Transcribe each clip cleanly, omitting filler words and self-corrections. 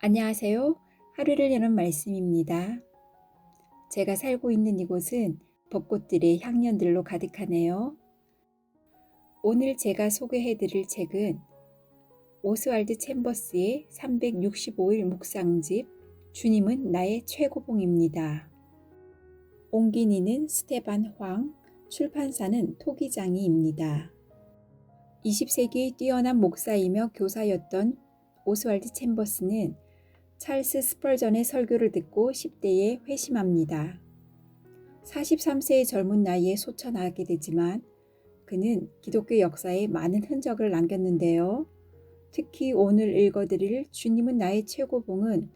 안녕하세요. 하루를 여는 말씀입니다. 제가 살고 있는 이곳은 벚꽃들의 향연들로 가득하네요. 오늘 제가 소개해 드릴 책은 오스왈드 챔버스의 365일 묵상집 주님은 나의 최고봉입니다. 옹기니는 스테반 황, 출판사는 토기장이입니다. 20세기의 뛰어난 목사이며 교사였던 오스왈드 챔버스는 찰스 스펄전의 설교를 듣고 10대에 회심합니다. 43세의 젊은 나이에 소천하게 되지만 그는 기독교 역사에 많은 흔적을 남겼는데요. 특히 오늘 읽어드릴 주님은 나의 최고봉은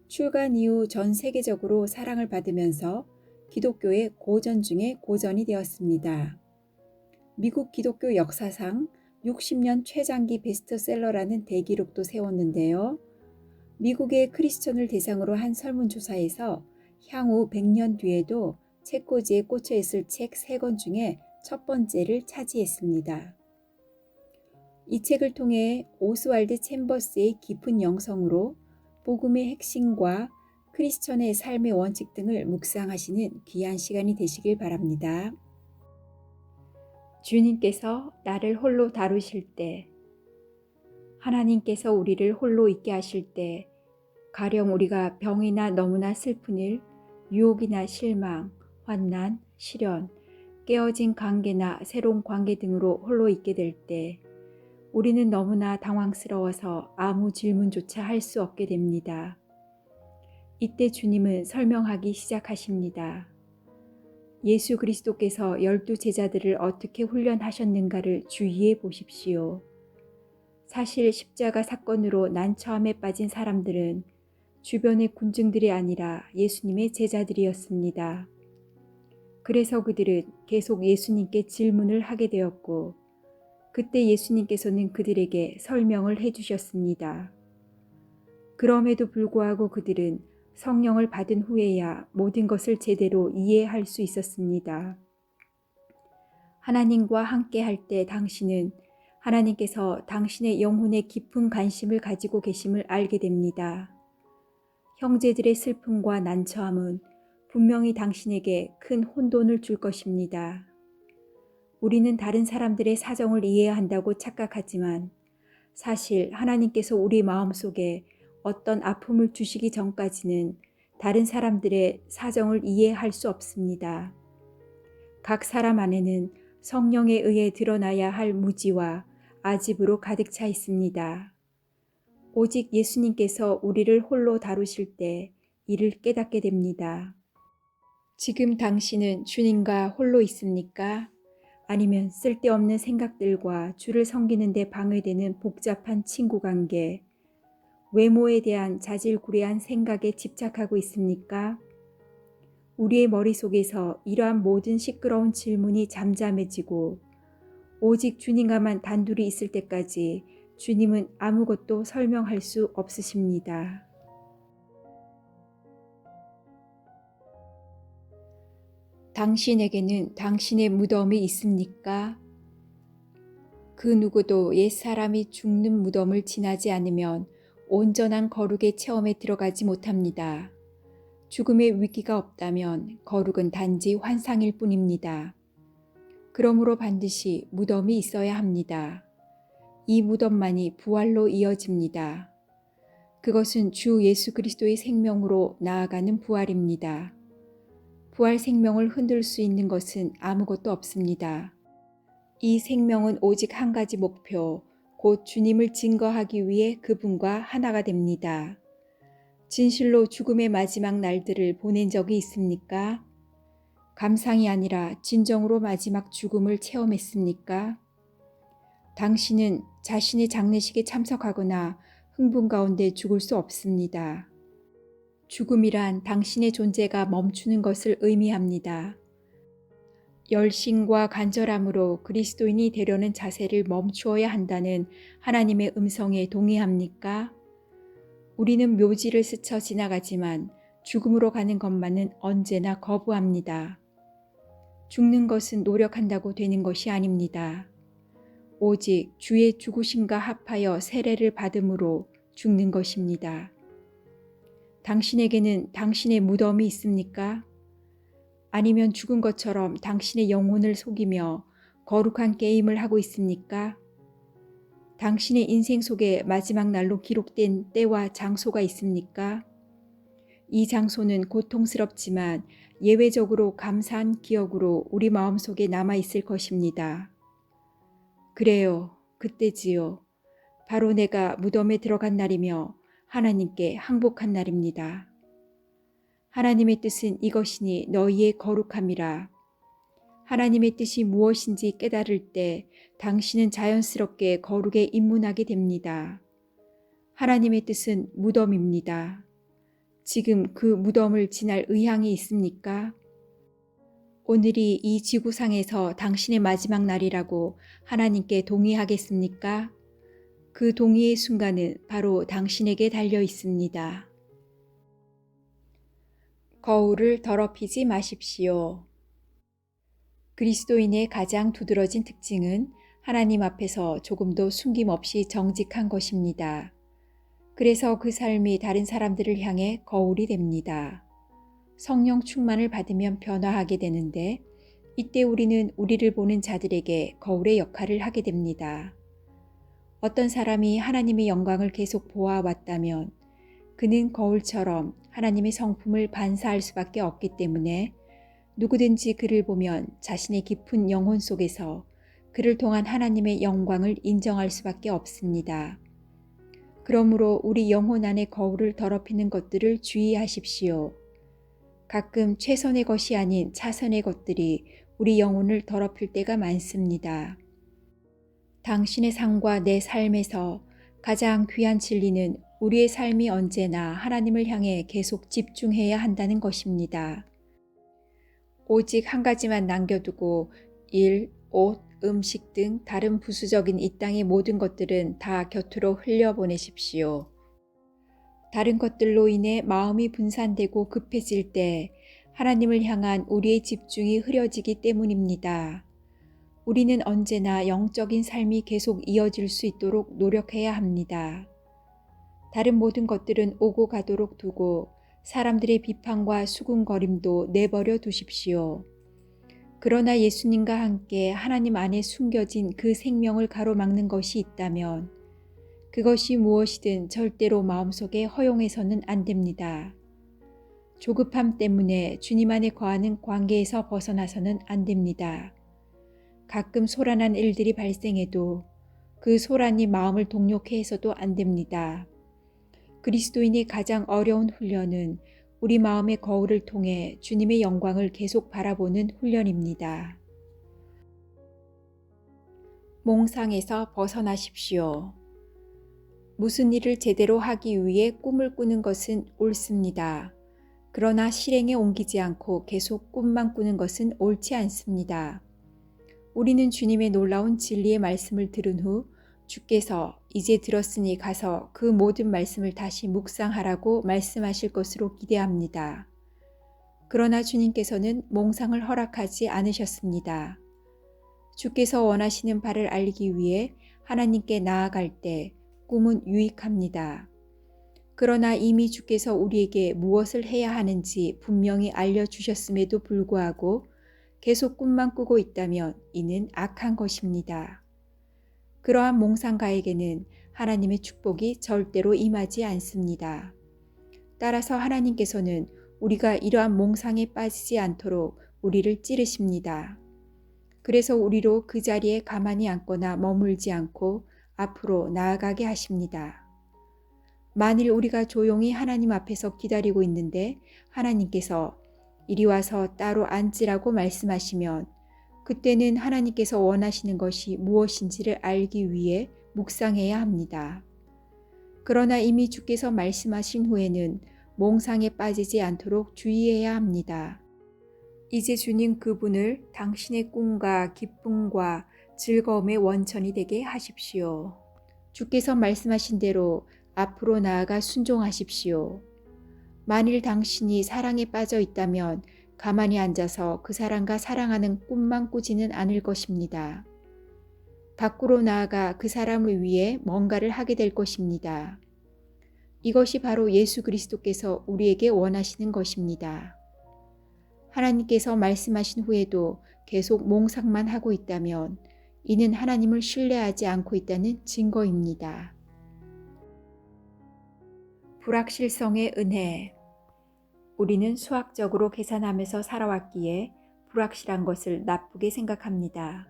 출간 이후 전 세계적으로 사랑을 받으면서 기독교의 고전 중에 고전이 되었습니다. 미국 기독교 역사상 60년 최장기 베스트셀러라는 대기록도 세웠는데요. 미국의 크리스천을 대상으로 한 설문조사에서 향후 100년 뒤에도 책꽂이에 꽂혀 있을 책 3권 중에 첫 번째를 차지했습니다. 이 책을 통해 오스왈드 챔버스의 깊은 영성으로 복음의 핵심과 크리스천의 삶의 원칙 등을 묵상하시는 귀한 시간이 되시길 바랍니다. 주님께서 나를 홀로 다루실 때, 하나님께서 우리를 홀로 있게 하실 때, 가령 우리가 병이나 너무나 슬픈 일, 유혹이나 실망, 환난, 시련, 깨어진 관계나 새로운 관계 등으로 홀로 있게 될 때, 우리는 너무나 당황스러워서 아무 질문조차 할 수 없게 됩니다. 이때 주님은 설명하기 시작하십니다. 예수 그리스도께서 12 제자들을 어떻게 훈련하셨는가를 주의해 보십시오. 사실 십자가 사건으로 난처함에 빠진 사람들은 주변의 군중들이 아니라 예수님의 제자들이었습니다. 그래서 그들은 계속 예수님께 질문을 하게 되었고, 그때 예수님께서는 그들에게 설명을 해주셨습니다. 그럼에도 불구하고 그들은 성령을 받은 후에야 모든 것을 제대로 이해할 수 있었습니다. 하나님과 함께 할 때 당신은 하나님께서 당신의 영혼에 깊은 관심을 가지고 계심을 알게 됩니다. 형제들의 슬픔과 난처함은 분명히 당신에게 큰 혼돈을 줄 것입니다. 우리는 다른 사람들의 사정을 이해해야 한다고 착각하지만 사실 하나님께서 우리 마음속에 어떤 아픔을 주시기 전까지는 다른 사람들의 사정을 이해할 수 없습니다. 각 사람 안에는 성령에 의해 드러나야 할 무지와 아집으로 가득 차 있습니다. 오직 예수님께서 우리를 홀로 다루실 때 이를 깨닫게 됩니다. 지금 당신은 주님과 홀로 있습니까? 아니면 쓸데없는 생각들과 주를 섬기는 데 방해되는 복잡한 친구 관계, 외모에 대한 자질구레한 생각에 집착하고 있습니까? 우리의 머릿속에서 이러한 모든 시끄러운 질문이 잠잠해지고 오직 주님과만 단둘이 있을 때까지 주님은 아무것도 설명할 수 없으십니다. 당신에게는 당신의 무덤이 있습니까? 그 누구도 옛사람이 죽는 무덤을 지나지 않으면 온전한 거룩의 체험에 들어가지 못합니다. 죽음의 위기가 없다면 거룩은 단지 환상일 뿐입니다. 그러므로 반드시 무덤이 있어야 합니다. 이 무덤만이 부활로 이어집니다. 그것은 주 예수 그리스도의 생명으로 나아가는 부활입니다. 부활 생명을 흔들 수 있는 것은 아무것도 없습니다. 이 생명은 오직 한 가지 목표, 곧 주님을 증거하기 위해 그분과 하나가 됩니다. 진실로 죽음의 마지막 날들을 보낸 적이 있습니까? 감상이 아니라 진정으로 마지막 죽음을 체험했습니까? 당신은 자신의 장례식에 참석하거나 흥분 가운데 죽을 수 없습니다. 죽음이란 당신의 존재가 멈추는 것을 의미합니다. 열심과 간절함으로 그리스도인이 되려는 자세를 멈추어야 한다는 하나님의 음성에 동의합니까? 우리는 묘지를 스쳐 지나가지만 죽음으로 가는 것만은 언제나 거부합니다. 죽는 것은 노력한다고 되는 것이 아닙니다. 오직 주의 죽으심과 합하여 세례를 받음으로 죽는 것입니다. 당신에게는 당신의 무덤이 있습니까? 아니면 죽은 것처럼 당신의 영혼을 속이며 거룩한 게임을 하고 있습니까? 당신의 인생 속에 마지막 날로 기록된 때와 장소가 있습니까? 이 장소는 고통스럽지만 예외적으로 감사한 기억으로 우리 마음속에 남아있을 것입니다. 그래요, 그때지요. 바로 내가 무덤에 들어간 날이며 하나님께 항복한 날입니다. 하나님의 뜻은 이것이니 너희의 거룩함이라. 하나님의 뜻이 무엇인지 깨달을 때 당신은 자연스럽게 거룩에 입문하게 됩니다. 하나님의 뜻은 무덤입니다. 지금 그 무덤을 지날 의향이 있습니까? 오늘이 이 지구상에서 당신의 마지막 날이라고 하나님께 동의하겠습니까? 그 동의의 순간은 바로 당신에게 달려 있습니다. 거울을 더럽히지 마십시오. 그리스도인의 가장 두드러진 특징은 하나님 앞에서 조금도 숨김없이 정직한 것입니다. 그래서 그 삶이 다른 사람들을 향해 거울이 됩니다. 성령 충만을 받으면 변화하게 되는데 이때 우리는 우리를 보는 자들에게 거울의 역할을 하게 됩니다. 어떤 사람이 하나님의 영광을 계속 보아왔다면 그는 거울처럼 하나님의 성품을 반사할 수밖에 없기 때문에 누구든지 그를 보면 자신의 깊은 영혼 속에서 그를 통한 하나님의 영광을 인정할 수밖에 없습니다. 그러므로 우리 영혼 안의 거울을 더럽히는 것들을 주의하십시오. 가끔 최선의 것이 아닌 차선의 것들이 우리 영혼을 더럽힐 때가 많습니다. 당신의 삶과 내 삶에서 가장 귀한 진리는 우리의 삶이 언제나 하나님을 향해 계속 집중해야 한다는 것입니다. 오직 한 가지만 남겨두고 일, 옷, 음식 등 다른 부수적인 이 땅의 모든 것들은 다 곁으로 흘려보내십시오. 다른 것들로 인해 마음이 분산되고 급해질 때 하나님을 향한 우리의 집중이 흐려지기 때문입니다. 우리는 언제나 영적인 삶이 계속 이어질 수 있도록 노력해야 합니다. 다른 모든 것들은 오고 가도록 두고 사람들의 비판과 수군거림도 내버려 두십시오. 그러나 예수님과 함께 하나님 안에 숨겨진 그 생명을 가로막는 것이 있다면 그것이 무엇이든 절대로 마음속에 허용해서는 안 됩니다. 조급함 때문에 주님 안에 거하는 관계에서 벗어나서는 안 됩니다. 가끔 소란한 일들이 발생해도 그 소란이 마음을 동력해 해서도 안 됩니다. 그리스도인의 가장 어려운 훈련은 우리 마음의 거울을 통해 주님의 영광을 계속 바라보는 훈련입니다. 몽상에서 벗어나십시오. 무슨 일을 제대로 하기 위해 꿈을 꾸는 것은 옳습니다. 그러나 실행에 옮기지 않고 계속 꿈만 꾸는 것은 옳지 않습니다. 우리는 주님의 놀라운 진리의 말씀을 들은 후 주께서 이제 들었으니 가서 그 모든 말씀을 다시 묵상하라고 말씀하실 것으로 기대합니다. 그러나 주님께서는 몽상을 허락하지 않으셨습니다. 주께서 원하시는 바를 알기 위해 하나님께 나아갈 때 꿈은 유익합니다. 그러나 이미 주께서 우리에게 무엇을 해야 하는지 분명히 알려주셨음에도 불구하고 계속 꿈만 꾸고 있다면 이는 악한 것입니다. 그러한 몽상가에게는 하나님의 축복이 절대로 임하지 않습니다. 따라서 하나님께서는 우리가 이러한 몽상에 빠지지 않도록 우리를 찌르십니다. 그래서 우리로 그 자리에 가만히 앉거나 머물지 않고 앞으로 나아가게 하십니다. 만일 우리가 조용히 하나님 앞에서 기다리고 있는데 하나님께서 이리 와서 따로 앉으라고 말씀하시면 그때는 하나님께서 원하시는 것이 무엇인지를 알기 위해 묵상해야 합니다. 그러나 이미 주께서 말씀하신 후에는 몽상에 빠지지 않도록 주의해야 합니다. 이제 주님 그분을 당신의 꿈과 기쁨과 즐거움의 원천이 되게 하십시오. 주께서 말씀하신 대로 앞으로 나아가 순종하십시오. 만일 당신이 사랑에 빠져 있다면 가만히 앉아서 그 사람과 사랑하는 꿈만 꾸지는 않을 것입니다. 밖으로 나아가 그 사람을 위해 뭔가를 하게 될 것입니다. 이것이 바로 예수 그리스도께서 우리에게 원하시는 것입니다. 하나님께서 말씀하신 후에도 계속 몽상만 하고 있다면 이는 하나님을 신뢰하지 않고 있다는 증거입니다. 불확실성의 은혜. 우리는 수학적으로 계산하면서 살아왔기에 불확실한 것을 나쁘게 생각합니다.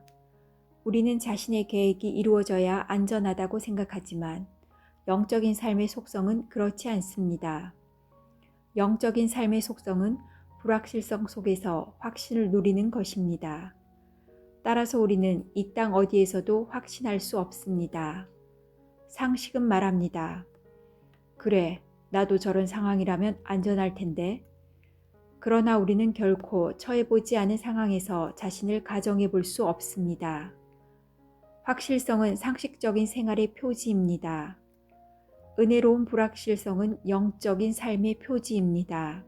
우리는 자신의 계획이 이루어져야 안전하다고 생각하지만 영적인 삶의 속성은 그렇지 않습니다. 영적인 삶의 속성은 불확실성 속에서 확신을 누리는 것입니다. 따라서 우리는 이 땅 어디에서도 확신할 수 없습니다. 상식은 말합니다. 그래, 나도 저런 상황이라면 안전할 텐데. 그러나 우리는 결코 처해보지 않은 상황에서 자신을 가정해 볼 수 없습니다. 확실성은 상식적인 생활의 표지입니다. 은혜로운 불확실성은 영적인 삶의 표지입니다.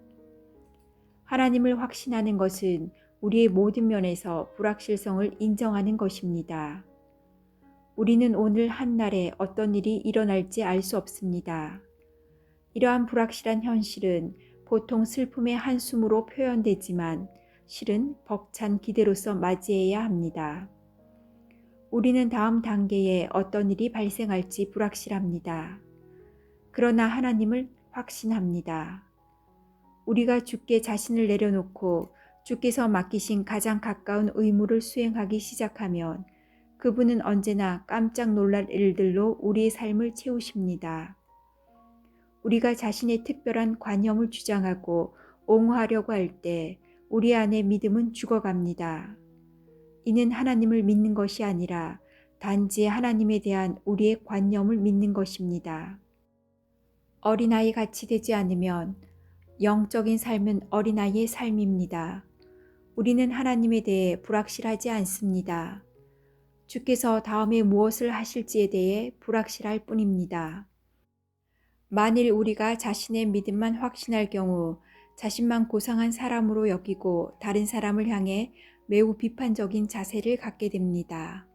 하나님을 확신하는 것은 우리의 모든 면에서 불확실성을 인정하는 것입니다. 우리는 오늘 한날에 어떤 일이 일어날지 알 수 없습니다. 이러한 불확실한 현실은 보통 슬픔의 한숨으로 표현되지만 실은 벅찬 기대로서 맞이해야 합니다. 우리는 다음 단계에 어떤 일이 발생할지 불확실합니다. 그러나 하나님을 확신합니다. 우리가 주께 자신을 내려놓고 주께서 맡기신 가장 가까운 의무를 수행하기 시작하면 그분은 언제나 깜짝 놀랄 일들로 우리의 삶을 채우십니다. 우리가 자신의 특별한 관념을 주장하고 옹호하려고 할 때 우리 안의 믿음은 죽어갑니다. 이는 하나님을 믿는 것이 아니라 단지 하나님에 대한 우리의 관념을 믿는 것입니다. 어린아이 같이 되지 않으면 영적인 삶은 어린아이의 삶입니다. 우리는 하나님에 대해 불확실하지 않습니다. 주께서 다음에 무엇을 하실지에 대해 불확실할 뿐입니다. 만일 우리가 자신의 믿음만 확신할 경우 자신만 고상한 사람으로 여기고 다른 사람을 향해 매우 비판적인 자세를 갖게 됩니다.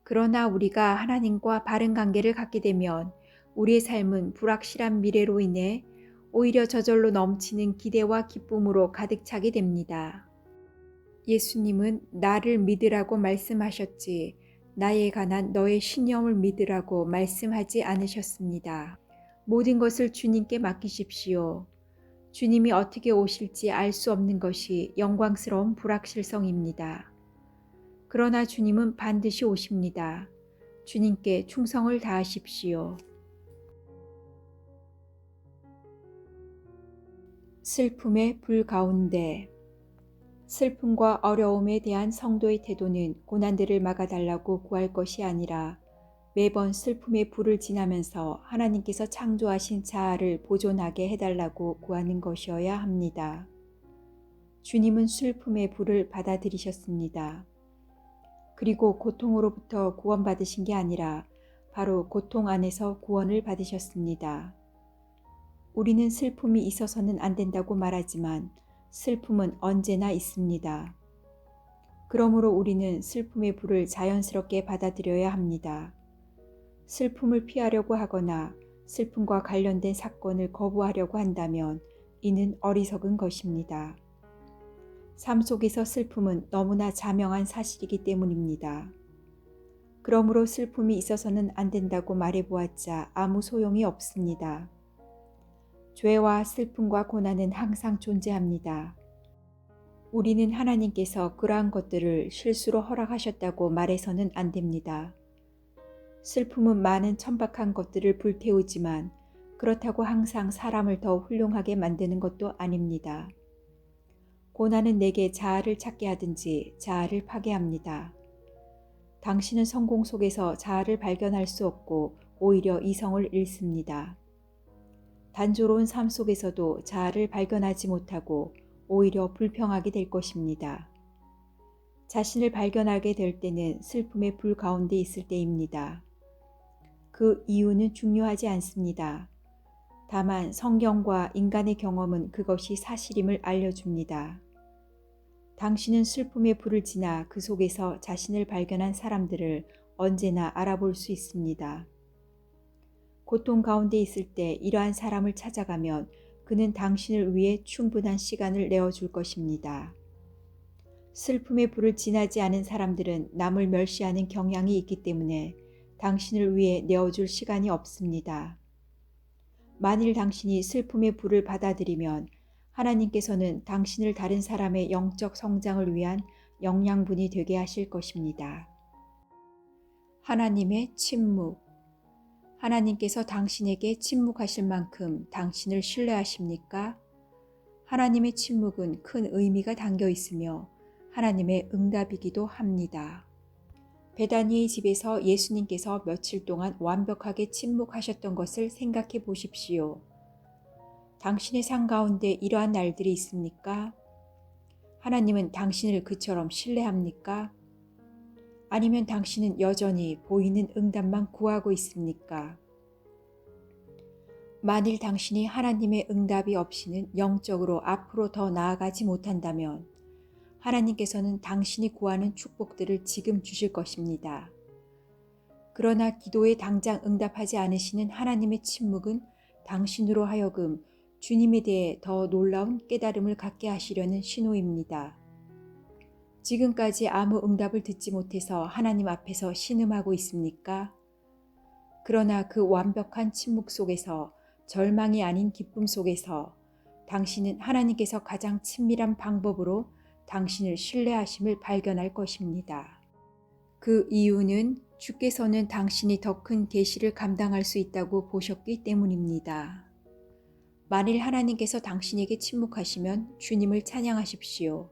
그러나 우리가 하나님과 바른 관계를 갖게 되면 우리의 삶은 불확실한 미래로 인해 오히려 저절로 넘치는 기대와 기쁨으로 가득 차게 됩니다. 예수님은 나를 믿으라고 말씀하셨지 나에 관한 너의 신념을 믿으라고 말씀하지 않으셨습니다. 모든 것을 주님께 맡기십시오. 주님이 어떻게 오실지 알 수 없는 것이 영광스러운 불확실성입니다. 그러나 주님은 반드시 오십니다. 주님께 충성을 다하십시오. 슬픔의 불 가운데. 슬픔과 어려움에 대한 성도의 태도는 고난들을 막아달라고 구할 것이 아니라 매번 슬픔의 불을 지나면서 하나님께서 창조하신 자아를 보존하게 해달라고 구하는 것이어야 합니다. 주님은 슬픔의 불을 받아들이셨습니다. 그리고 고통으로부터 구원받으신 게 아니라 바로 고통 안에서 구원을 받으셨습니다. 우리는 슬픔이 있어서는 안 된다고 말하지만 슬픔은 언제나 있습니다. 그러므로 우리는 슬픔의 불을 자연스럽게 받아들여야 합니다. 슬픔을 피하려고 하거나 슬픔과 관련된 사건을 거부하려고 한다면 이는 어리석은 것입니다. 삶 속에서 슬픔은 너무나 자명한 사실이기 때문입니다. 그러므로 슬픔이 있어서는 안 된다고 말해보았자 아무 소용이 없습니다. 죄와 슬픔과 고난은 항상 존재합니다. 우리는 하나님께서 그러한 것들을 실수로 허락하셨다고 말해서는 안 됩니다. 슬픔은 많은 천박한 것들을 불태우지만 그렇다고 항상 사람을 더 훌륭하게 만드는 것도 아닙니다. 고난은 내게 자아를 찾게 하든지 자아를 파괴합니다. 당신은 성공 속에서 자아를 발견할 수 없고 오히려 이성을 잃습니다. 단조로운 삶 속에서도 자아를 발견하지 못하고 오히려 불평하게 될 것입니다. 자신을 발견하게 될 때는 슬픔의 불 가운데 있을 때입니다. 그 이유는 중요하지 않습니다. 다만 성경과 인간의 경험은 그것이 사실임을 알려줍니다. 당신은 슬픔의 불을 지나 그 속에서 자신을 발견한 사람들을 언제나 알아볼 수 있습니다. 고통 가운데 있을 때 이러한 사람을 찾아가면 그는 당신을 위해 충분한 시간을 내어줄 것입니다. 슬픔의 불을 지나지 않은 사람들은 남을 멸시하는 경향이 있기 때문에 당신을 위해 내어줄 시간이 없습니다. 만일 당신이 슬픔의 불을 받아들이면 하나님께서는 당신을 다른 사람의 영적 성장을 위한 영양분이 되게 하실 것입니다. 하나님의 침묵. 하나님께서 당신에게 침묵하실 만큼 당신을 신뢰하십니까? 하나님의 침묵은 큰 의미가 담겨 있으며 하나님의 응답이기도 합니다. 베다니의 집에서 예수님께서 며칠 동안 완벽하게 침묵하셨던 것을 생각해 보십시오. 당신의 삶 가운데 이러한 날들이 있습니까? 하나님은 당신을 그처럼 신뢰합니까? 아니면 당신은 여전히 보이는 응답만 구하고 있습니까? 만일 당신이 하나님의 응답이 없이는 영적으로 앞으로 더 나아가지 못한다면 하나님께서는 당신이 구하는 축복들을 지금 주실 것입니다. 그러나 기도에 당장 응답하지 않으시는 하나님의 침묵은 당신으로 하여금 주님에 대해 더 놀라운 깨달음을 갖게 하시려는 신호입니다. 지금까지 아무 응답을 듣지 못해서 하나님 앞에서 신음하고 있습니까? 그러나 그 완벽한 침묵 속에서 절망이 아닌 기쁨 속에서 당신은 하나님께서 가장 친밀한 방법으로 당신을 신뢰하심을 발견할 것입니다. 그 이유는 주께서는 당신이 더 큰 계시를 감당할 수 있다고 보셨기 때문입니다. 만일 하나님께서 당신에게 침묵하시면 주님을 찬양하십시오.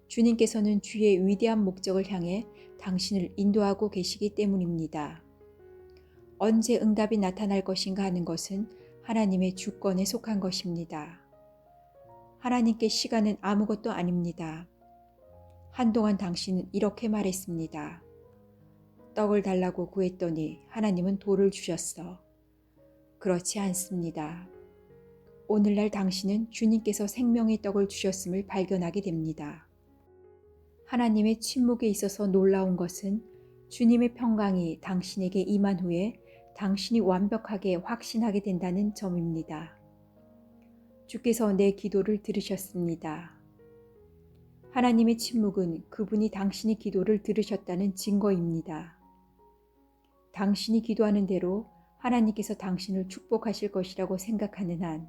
주님께서는 주의 위대한 목적을 향해 당신을 인도하고 계시기 때문입니다. 언제 응답이 나타날 것인가 하는 것은 하나님의 주권에 속한 것입니다. 하나님께 시간은 아무것도 아닙니다. 한동안 당신은 이렇게 말했습니다. 떡을 달라고 구했더니 하나님은 돌을 주셨어. 그렇지 않습니다. 오늘날 당신은 주님께서 생명의 떡을 주셨음을 발견하게 됩니다. 하나님의 침묵에 있어서 놀라운 것은 주님의 평강이 당신에게 임한 후에 당신이 완벽하게 확신하게 된다는 점입니다. 주께서 내 기도를 들으셨습니다. 하나님의 침묵은 그분이 당신의 기도를 들으셨다는 증거입니다. 당신이 기도하는 대로 하나님께서 당신을 축복하실 것이라고 생각하는 한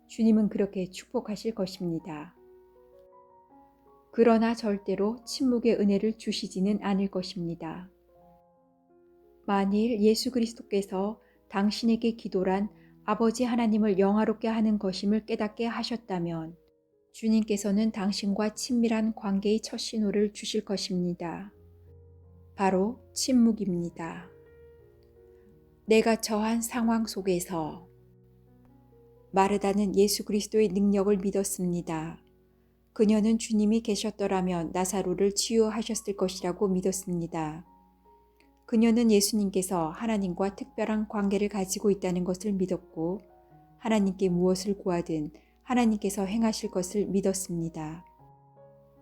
주님은 그렇게 축복하실 것입니다. 그러나 절대로 침묵의 은혜를 주시지는 않을 것입니다. 만일 예수 그리스도께서 당신에게 기도란 아버지 하나님을 영화롭게 하는 것임을 깨닫게 하셨다면 주님께서는 당신과 친밀한 관계의 첫 신호를 주실 것입니다. 바로 침묵입니다. 내가 처한 상황 속에서 마르다는 예수 그리스도의 능력을 믿었습니다. 그녀는 주님이 계셨더라면 나사로를 치유하셨을 것이라고 믿었습니다. 그녀는 예수님께서 하나님과 특별한 관계를 가지고 있다는 것을 믿었고 하나님께 무엇을 구하든 하나님께서 행하실 것을 믿었습니다.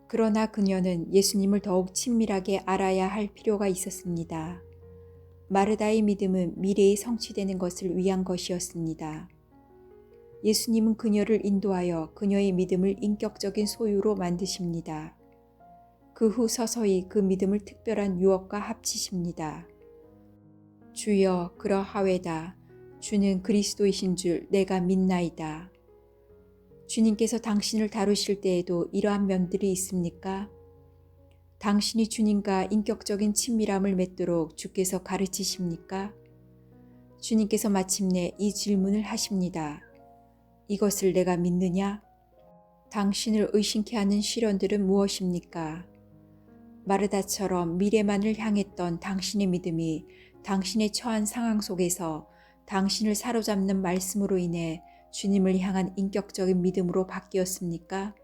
그러나 그녀는 예수님을 더욱 친밀하게 알아야 할 필요가 있었습니다. 마르다의 믿음은 미래에 성취되는 것을 위한 것이었습니다. 예수님은 그녀를 인도하여 그녀의 믿음을 인격적인 소유로 만드십니다. 그 후 서서히 그 믿음을 특별한 유업과 합치십니다. 주여 그러하외다. 주는 그리스도이신 줄 내가 믿나이다. 주님께서 당신을 다루실 때에도 이러한 면들이 있습니까? 당신이 주님과 인격적인 친밀함을 맺도록 주께서 가르치십니까? 주님께서 마침내 이 질문을 하십니다. 이것을 내가 믿느냐? 당신을 의심케 하는 시련들은 무엇입니까? 마르다처럼 미래만을 향했던 당신의 믿음이 당신의 처한 상황 속에서 당신을 사로잡는 말씀으로 인해 주님을 향한 인격적인 믿음으로 바뀌었습니까?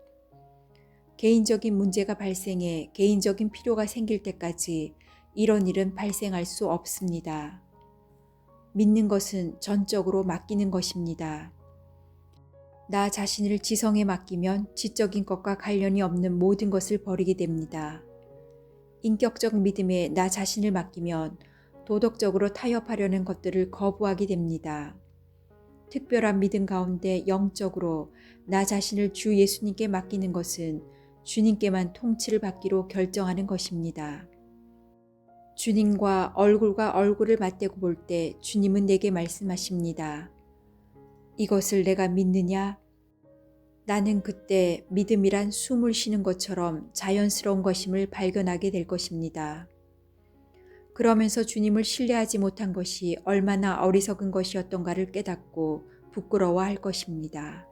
개인적인 문제가 발생해 개인적인 필요가 생길 때까지 이런 일은 발생할 수 없습니다. 믿는 것은 전적으로 맡기는 것입니다. 나 자신을 지성에 맡기면 지적인 것과 관련이 없는 모든 것을 버리게 됩니다. 인격적 믿음에 나 자신을 맡기면 도덕적으로 타협하려는 것들을 거부하게 됩니다. 특별한 믿음 가운데 영적으로 나 자신을 주 예수님께 맡기는 것은 주님께만 통치를 받기로 결정하는 것입니다. 주님과 얼굴을 맞대고 볼 때 주님은 내게 말씀하십니다. 이것을 내가 믿느냐? 나는 그때 믿음이란 숨을 쉬는 것처럼 자연스러운 것임을 발견하게 될 것입니다. 그러면서 주님을 신뢰하지 못한 것이 얼마나 어리석은 것이었던가를 깨닫고 부끄러워할 것입니다.